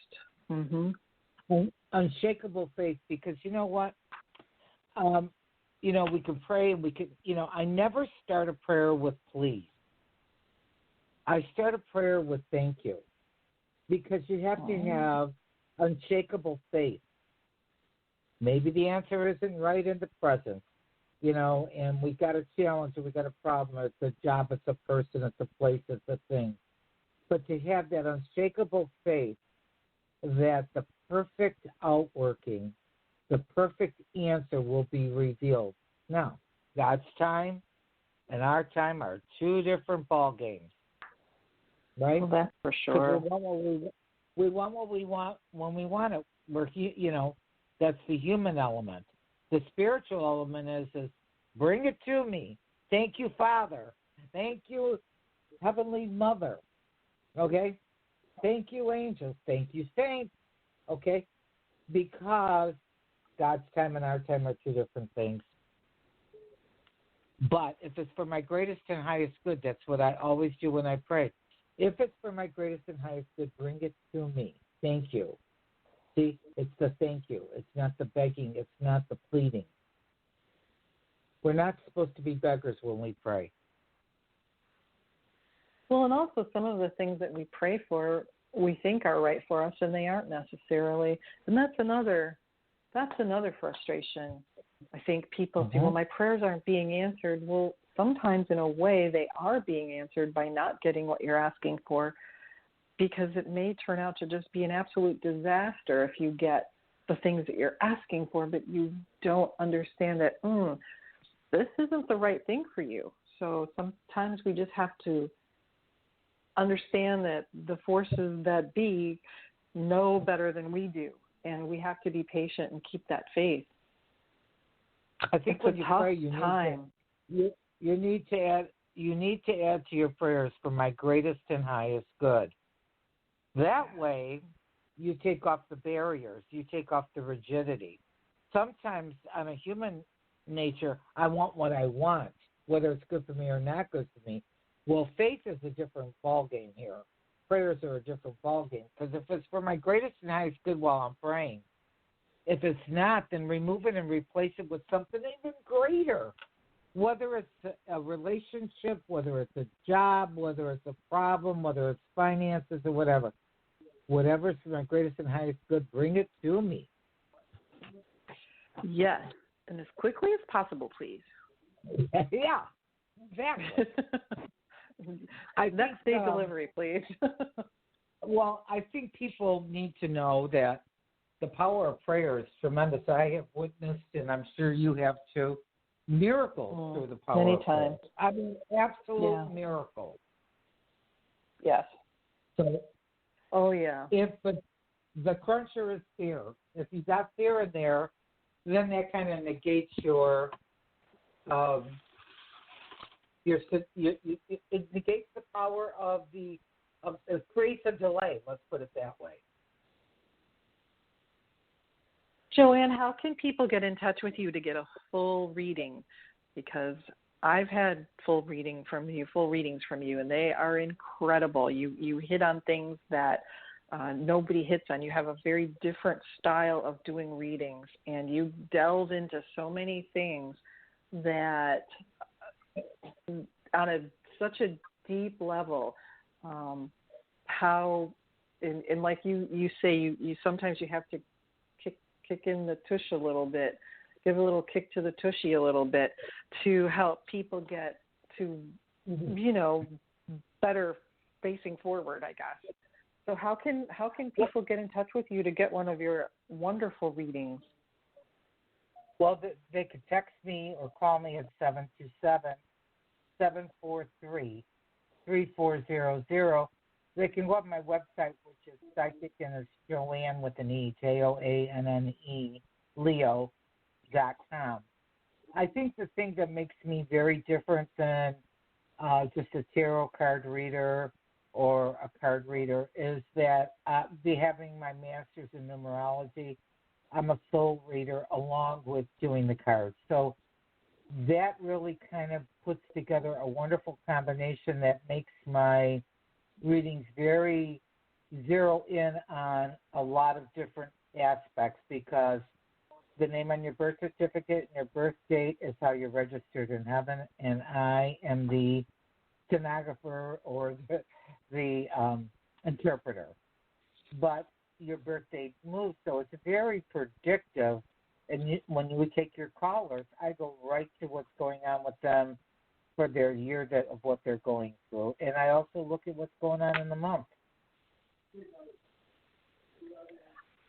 Speaker 3: Unshakable faith, because you know what? We can pray and we can, I never start a prayer with please. I start a prayer with thank you, because you have to have unshakable faith. Maybe the answer isn't right in the present, and we got a challenge or we got a problem. It's a job, it's a person, it's a place, it's a thing. But to have that unshakable faith that the perfect outworking, the perfect answer will be revealed. Now, God's time and our time are two different ball games, right?
Speaker 2: Well, that's for sure.
Speaker 3: We want what we want when we want it. That's the human element. The spiritual element is bring it to me. Thank you, Father. Thank you, Heavenly Mother. Okay? Thank you, angels. Thank you, saints. Okay? Because God's time and our time are two different things. But if it's for my greatest and highest good, that's what I always do when I pray. If it's for my greatest and highest good, bring it to me. Thank you. See, it's the thank you. It's not the begging. It's not the pleading. We're not supposed to be beggars when we pray.
Speaker 2: Well, and also some of the things that we pray for, we think are right for us, and they aren't necessarily. And that's another frustration. I think people say, well, my prayers aren't being answered. Well, sometimes in a way they are being answered by not getting what you're asking for, because it may turn out to just be an absolute disaster if you get the things that you're asking for, but you don't understand that, this isn't the right thing for you. So sometimes we just have to understand that the forces that be know better than we do, and we have to be patient and keep that faith.
Speaker 3: I think when you pray, you need to add to your prayers for my greatest and highest good. That way, you take off the barriers, you take off the rigidity. Sometimes I'm a human nature. I want what I want, whether it's good for me or not good for me. Well, faith is a different ballgame here. Prayers are a different ballgame, because if it's for my greatest and highest good while I'm praying, if it's not, then remove it and replace it with something even greater. Whether it's a relationship, whether it's a job, whether it's a problem, whether it's finances or whatever. Whatever's for my greatest and highest good, bring it to me.
Speaker 2: Yes, and as quickly as possible, please.
Speaker 3: Yeah, exactly.
Speaker 2: Next day delivery, please.
Speaker 3: Well, I think people need to know that the power of prayer is tremendous. I have witnessed, and I'm sure you have too, miracles through the power of prayer. I mean, absolute miracles.
Speaker 2: Yes.
Speaker 3: So, if the cruncher is fear, if you got fear in there, then that kind of negates your it negates the power of it creates a delay. Let's put it that way.
Speaker 2: Joanne, how can people get in touch with you to get a full reading? Because I've had full readings from you, and they are incredible. You hit on things that nobody hits on. You have a very different style of doing readings, and you delve into so many things that on such a deep level, how, and like you say, you sometimes you have to kick in the tush a little bit, give a little kick to the tushy a little bit to help people get to, better facing forward, I guess. So how can people get in touch with you to get one of your wonderful readings?
Speaker 3: Well, they could text me or call me at 727-743-3400. They can go up my website, which is Psychic, and it's Joanne with an E, Joanne, Leo.com. I think the thing that makes me very different than just a tarot card reader or a card reader is that having my master's in numerology, I'm a soul reader along with doing the cards. So that really kind of puts together a wonderful combination that makes my readings very zero in on a lot of different aspects, because the name on your birth certificate and your birth date is how you're registered in heaven, and I am the stenographer or the interpreter. But your birth date moves, so it's very predictive. And when you would take your callers, I go right to what's going on with them for their year of what they're going through. And I also look at what's going on in the month.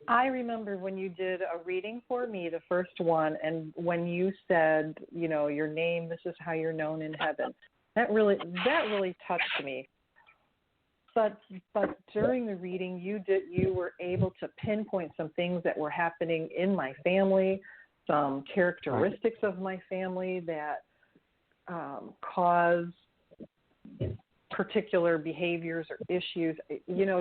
Speaker 2: I remember when you did a reading for me, the first one, and when you said, your name, this is how you're known in heaven. That really touched me. But during the reading, you were able to pinpoint some things that were happening in my family, some characteristics of my family that cause particular behaviors or issues.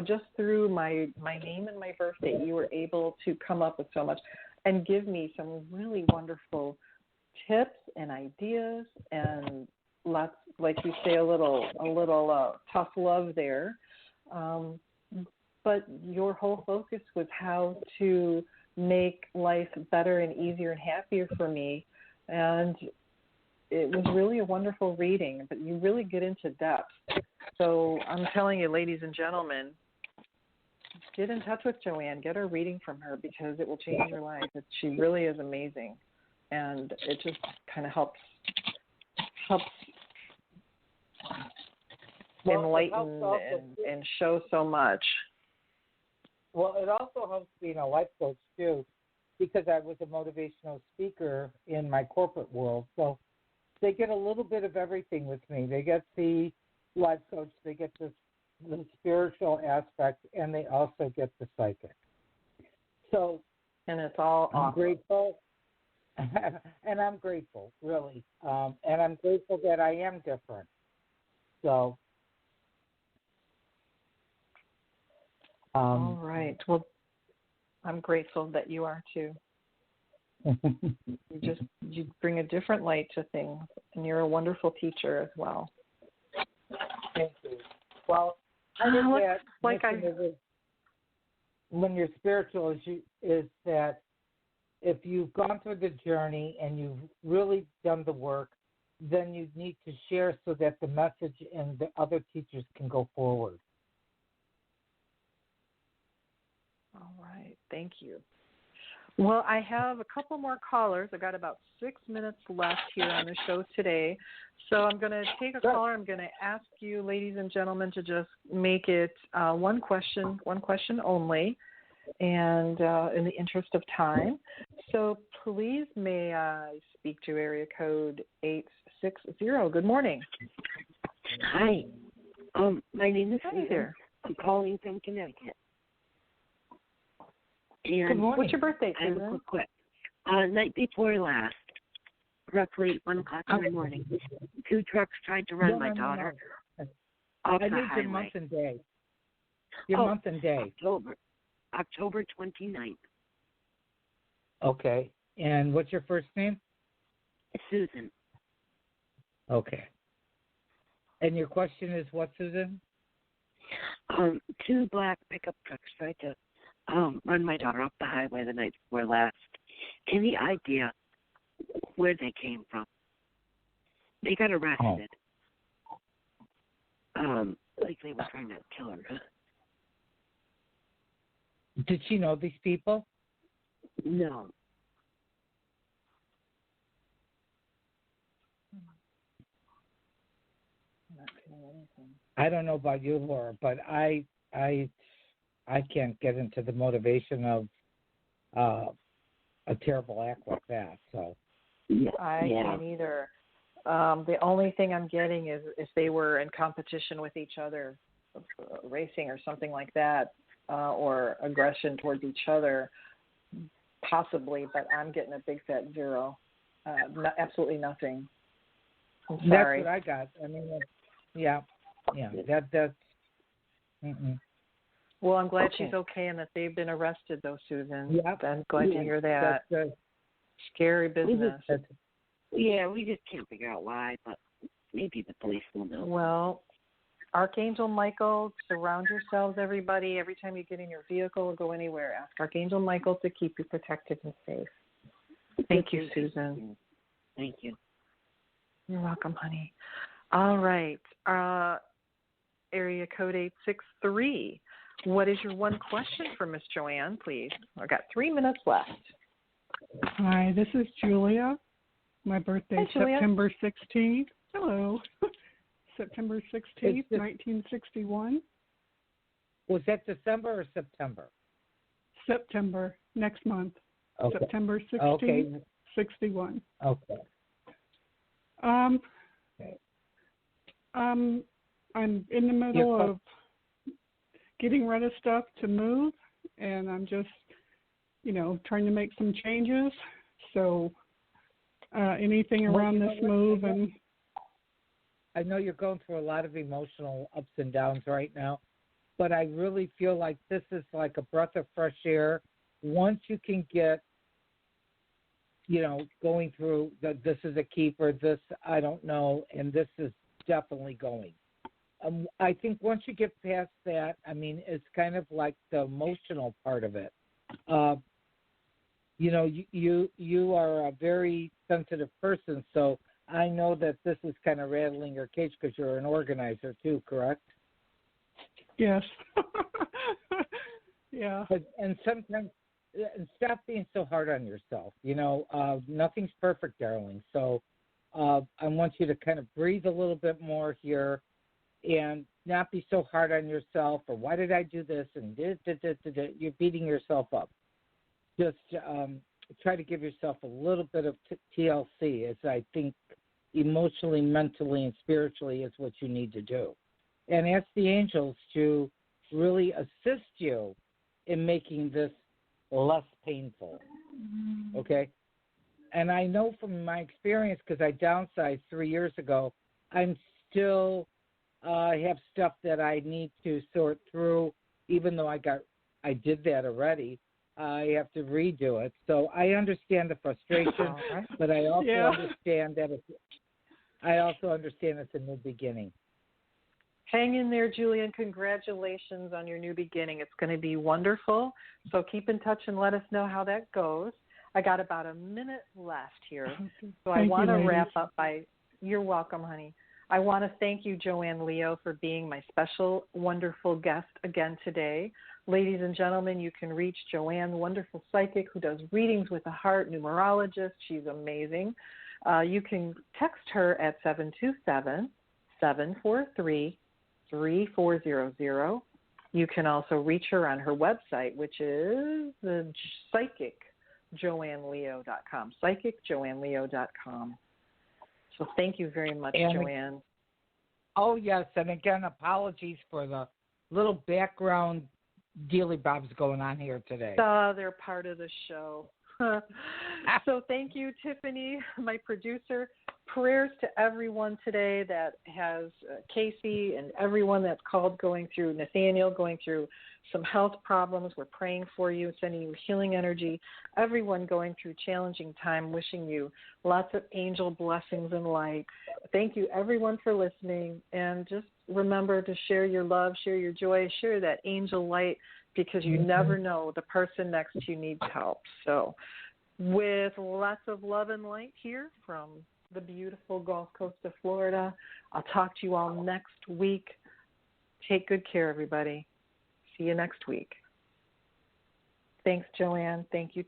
Speaker 2: Just through my name and my birth date, you were able to come up with so much and give me some really wonderful tips and ideas, and lots, like you say, a little tough love there. But your whole focus was how to make life better and easier and happier for me. And it was really a wonderful reading, but you really get into depth. So I'm telling you, ladies and gentlemen, get in touch with Joanne. Get a reading from her, because it will change your life. She really is amazing. And it just kind of helps enlighten and show so much.
Speaker 3: Well, it also helps being a life coach too, because I was a motivational speaker in my corporate world. So they get a little bit of everything with me. They get the life coach, they get the spiritual aspect, and they also get the psychic. So,
Speaker 2: and it's all
Speaker 3: I'm
Speaker 2: awesome.
Speaker 3: Grateful. And I'm grateful, really. And I'm grateful that I am different. So,
Speaker 2: all right. Well, I'm grateful that you are too. You bring a different light to things, and you're a wonderful teacher as well.
Speaker 3: Thank you. Well, I think that when you're spiritual is that if you've gone through the journey and you've really done the work, then you need to share so that the message and the other teachers can go forward.
Speaker 2: All right. Thank you. Well, I have a couple more callers. I've got about 6 minutes left here on the show today. So I'm going to take a caller. I'm going to ask you, ladies and gentlemen, to just make it one question only, and in the interest of time. So please may I speak to area code 860. Good morning.
Speaker 8: Hi. My name is
Speaker 2: Susan.
Speaker 8: Susan. I'm calling from Connecticut. And
Speaker 2: good morning. What's your birthday, Susan?
Speaker 8: I have a quick. Night before last, roughly 1 o'clock in the morning, 2 trucks tried to run my daughter off the highway.
Speaker 3: I need your month and day. Your month and day.
Speaker 8: October 29th.
Speaker 3: Okay. And what's your first name?
Speaker 8: Susan.
Speaker 3: Okay. And your question is what, Susan?
Speaker 8: 2 black pickup trucks tried to run my daughter off the highway the night before last. Any idea where they came from? They got arrested. Like they were trying to kill her.
Speaker 3: Did she know these people?
Speaker 8: No.
Speaker 3: I don't know about you, Laura, but I can't get into the motivation of a terrible act like that. So
Speaker 2: I can't either. The only thing I'm getting is if they were in competition with each other, racing or something like that, or aggression towards each other, possibly. But I'm getting a big fat zero. Absolutely nothing. I'm sorry.
Speaker 3: That's what I got. I mean, yeah. That's. Mm-mm.
Speaker 2: Well, I'm glad she's okay and that they've been arrested, though, Susan.
Speaker 3: Yep.
Speaker 2: I'm glad to hear that.
Speaker 3: That's
Speaker 2: scary business.
Speaker 8: We just can't figure out why, but maybe the police will know.
Speaker 2: Well, Archangel Michael, surround yourselves, everybody. Every time you get in your vehicle or go anywhere, ask Archangel Michael to keep you protected and safe. Thank you, Susan.
Speaker 8: Thank you.
Speaker 2: You're welcome, honey. All right. Area code 863. What is your one question for Miss Joanne, please? I've got 3 minutes left.
Speaker 9: Hi, this is Julia. My birthday is September 16th. Hello. September 16th, 1961.
Speaker 3: Was that December or September?
Speaker 9: September, next month.
Speaker 3: Okay.
Speaker 9: September 16th, 61.
Speaker 3: Okay.
Speaker 9: I'm in the middle of getting rid of stuff to move, and I'm just, trying to make some changes. So anything around this move, and
Speaker 3: I know you're going through a lot of emotional ups and downs right now, but I really feel like this is like a breath of fresh air. Once you can get, going through this is a keeper, this I don't know, and this is definitely going. I think once you get past that, it's kind of like the emotional part of it. You are a very sensitive person, so I know that this is kind of rattling your cage because you're an organizer too, correct?
Speaker 9: Yes. Yeah.
Speaker 3: And sometimes, stop being so hard on yourself. Nothing's perfect, darling. So I want you to kind of breathe a little bit more here and not be so hard on yourself, or why did I do this, and you're beating yourself up. Just try to give yourself a little bit of TLC, as I think emotionally, mentally, and spiritually is what you need to do. And ask the angels to really assist you in making this less painful, okay? And I know from my experience, because I downsized 3 years ago, I'm still have stuff that I need to sort through, even though I did that already. I have to redo it. So I understand the frustration, but I also understand that it's a new beginning.
Speaker 2: Hang in there, Julian. Congratulations on your new beginning. It's going to be wonderful. So keep in touch and let us know how that goes. I got about a minute left here. So I want to wrap up by, you're welcome, honey. I want to thank you, Joanne Leo, for being my special, wonderful guest again today. Ladies and gentlemen, you can reach Joanne, the wonderful psychic who does readings with the heart, numerologist. She's amazing. You can text her at 727-743-3400. You can also reach her on her website, which is the psychicjoanneleo.com, psychicjoanneleo.com. So thank you very much, Joanne.
Speaker 3: Oh, yes, and again, apologies for the little background dealy bobs going on here today.
Speaker 2: They're part of the show. So thank you, Tiffany, my producer. Prayers to everyone today that has Casey and everyone that's called going through, Nathaniel going through some health problems. We're praying for you, sending you healing energy. Everyone going through challenging time, wishing you lots of angel blessings and light. Thank you, everyone, for listening. And just remember to share your love, share your joy, share that angel light, because you never know, the person next to you needs help. So with lots of love and light here from the beautiful Gulf Coast of Florida, I'll talk to you all next week. Take good care, everybody. See you next week. Thanks, Joanne. Thank you,